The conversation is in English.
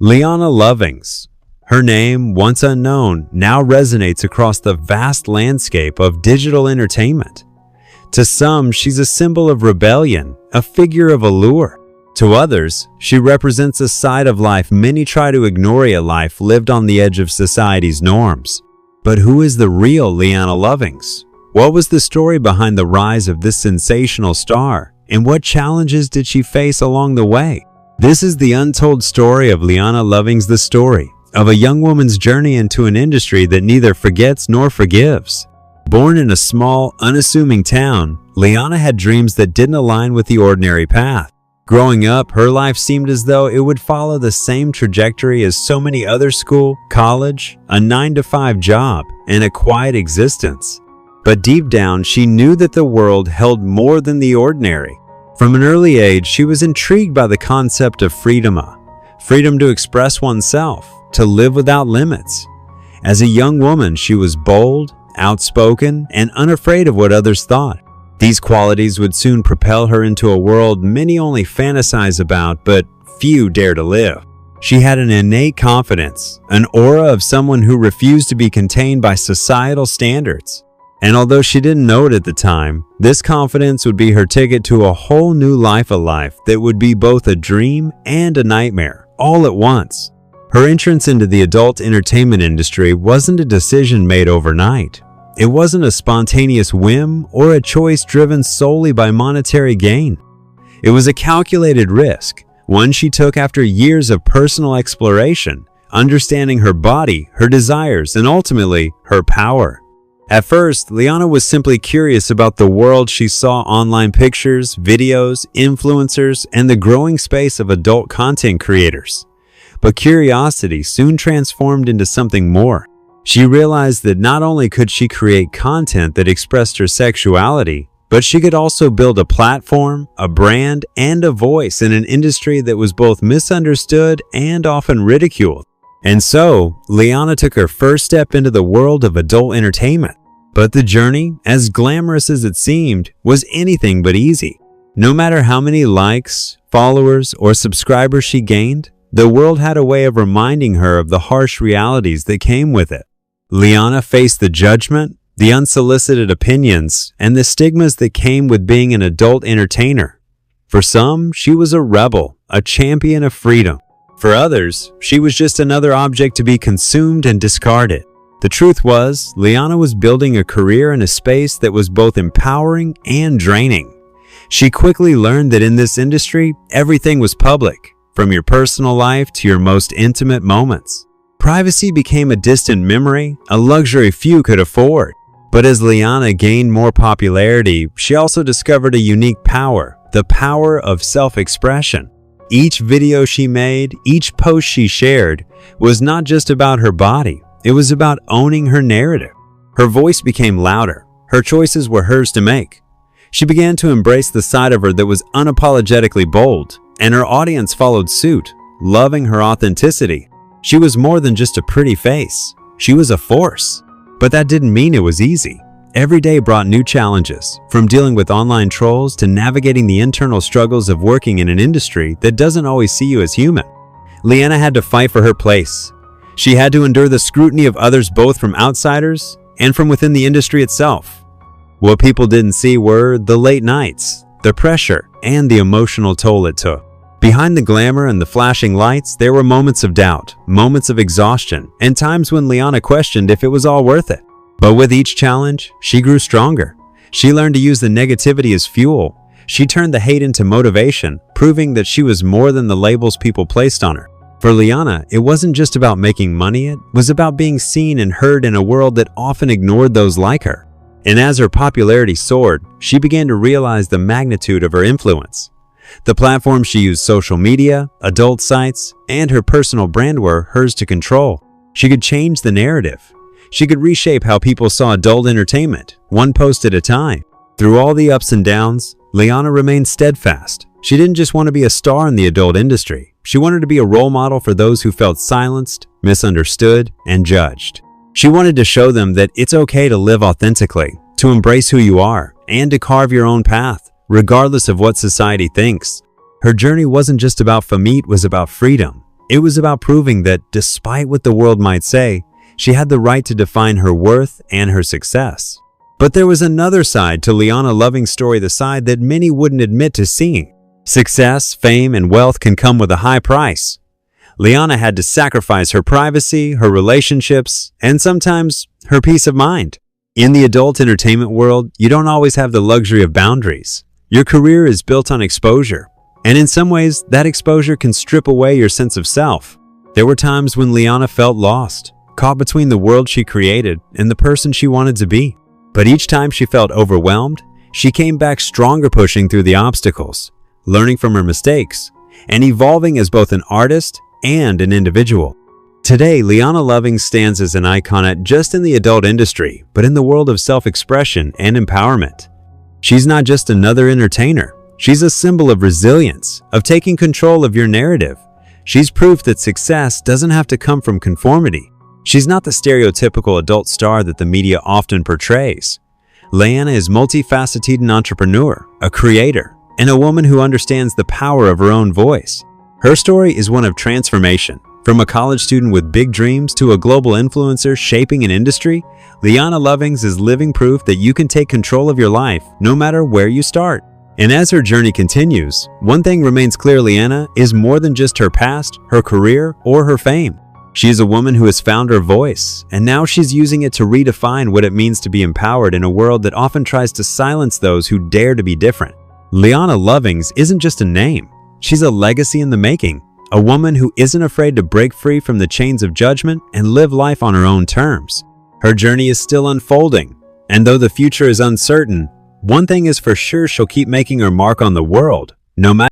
Leana Lovings. Her name, once unknown, now resonates across the vast landscape of digital entertainment. To some, she's a symbol of rebellion, a figure of allure. To others, she represents a side of life many try to ignore, a life lived on the edge of society's norms. But who is the real Leana Lovings? What was the story behind the rise of this sensational star, and what challenges did she face along the way? This is the untold story of Leana Lovings, the story of a young woman's journey into an industry that neither forgets nor forgives. Born in a small, unassuming town, Leana had dreams that didn't align with the ordinary path. Growing up, her life seemed as though it would follow the same trajectory as so many other: school, college, a 9-to-5 job, and a quiet existence. But deep down, she knew that the world held more than the ordinary. From an early age, she was intrigued by the concept of freedom to express oneself, to live without limits. As a young woman, she was bold, outspoken, and unafraid of what others thought. These qualities would soon propel her into a world many only fantasize about, but few dare to live. She had an innate confidence, an aura of someone who refused to be contained by societal standards. And although she didn't know it at the time, this confidence would be her ticket to a whole new life, a life that would be both a dream and a nightmare, all at once. Her entrance into the adult entertainment industry wasn't a decision made overnight. It wasn't a spontaneous whim or a choice driven solely by monetary gain. It was a calculated risk, one she took after years of personal exploration, understanding her body, her desires, and ultimately, her power. At first, Leana was simply curious about the world. She saw online pictures, videos, influencers, and the growing space of adult content creators. But curiosity soon transformed into something more. She realized that not only could she create content that expressed her sexuality, but she could also build a platform, a brand, and a voice in an industry that was both misunderstood and often ridiculed. And so, Leana took her first step into the world of adult entertainment. But the journey, as glamorous as it seemed, was anything but easy. No matter how many likes, followers, or subscribers she gained, the world had a way of reminding her of the harsh realities that came with it. Leana faced the judgment, the unsolicited opinions, and the stigmas that came with being an adult entertainer. For some, she was a rebel, a champion of freedom. For others, she was just another object to be consumed and discarded. The truth was, Leana was building a career in a space that was both empowering and draining. She quickly learned that in this industry, everything was public, from your personal life to your most intimate moments. Privacy became a distant memory, a luxury few could afford. But as Leana gained more popularity, she also discovered a unique power, the power of self-expression. Each video she made, each post she shared, was not just about her body, it was about owning her narrative. Her voice became louder, her choices were hers to make. She began to embrace the side of her that was unapologetically bold, and her audience followed suit, loving her authenticity. She was more than just a pretty face, she was a force. But that didn't mean it was easy. Every day brought new challenges, from dealing with online trolls to navigating the internal struggles of working in an industry that doesn't always see you as human. Leana had to fight for her place. She had to endure the scrutiny of others, both from outsiders and from within the industry itself. What people didn't see were the late nights, the pressure, and the emotional toll it took. Behind the glamour and the flashing lights, there were moments of doubt, moments of exhaustion, and times when Leana questioned if it was all worth it. But with each challenge, she grew stronger. She learned to use the negativity as fuel. She turned the hate into motivation, proving that she was more than the labels people placed on her. For Leana, it wasn't just about making money, it was about being seen and heard in a world that often ignored those like her. And as her popularity soared, she began to realize the magnitude of her influence. The platform she used, social media, adult sites, and her personal brand were hers to control. She could change the narrative. She could reshape how people saw adult entertainment, one post at a time. Through all the ups and downs, Leana remained steadfast. She didn't just want to be a star in the adult industry. She wanted to be a role model for those who felt silenced, misunderstood, and judged. She wanted to show them that it's okay to live authentically, to embrace who you are, and to carve your own path, regardless of what society thinks. Her journey wasn't just about fame, it was about freedom. It was about proving that, despite what the world might say, she had the right to define her worth and her success. But there was another side to Leana Lovings' story, the side that many wouldn't admit to seeing. Success, fame, and wealth can come with a high price. Leana had to sacrifice her privacy, her relationships, and sometimes her peace of mind. In the adult entertainment world, you don't always have the luxury of boundaries. Your career is built on exposure, and in some ways, that exposure can strip away your sense of self. There were times when Leana felt lost, caught between the world she created and the person she wanted to be. But each time she felt overwhelmed, she came back stronger, pushing through the obstacles, learning from her mistakes, and evolving as both an artist and an individual. Today, Leana Lovings stands as an icon not just in the adult industry, but in the world of self-expression and empowerment. She's not just another entertainer. She's a symbol of resilience, of taking control of your narrative. She's proof that success doesn't have to come from conformity. She's not the stereotypical adult star that the media often portrays. Lyanna is multifaceted, an entrepreneur, a creator, and a woman who understands the power of her own voice. Her story is one of transformation. From a college student with big dreams to a global influencer shaping an industry, Leana Lovings is living proof that you can take control of your life no matter where you start. And as her journey continues, one thing remains clear: Leana is more than just her past, her career, or her fame. She is a woman who has found her voice, and now she's using it to redefine what it means to be empowered in a world that often tries to silence those who dare to be different. Leana Lovings isn't just a name. She's a legacy in the making, a woman who isn't afraid to break free from the chains of judgment and live life on her own terms. Her journey is still unfolding, and though the future is uncertain, one thing is for sure: she'll keep making her mark on the world, no matter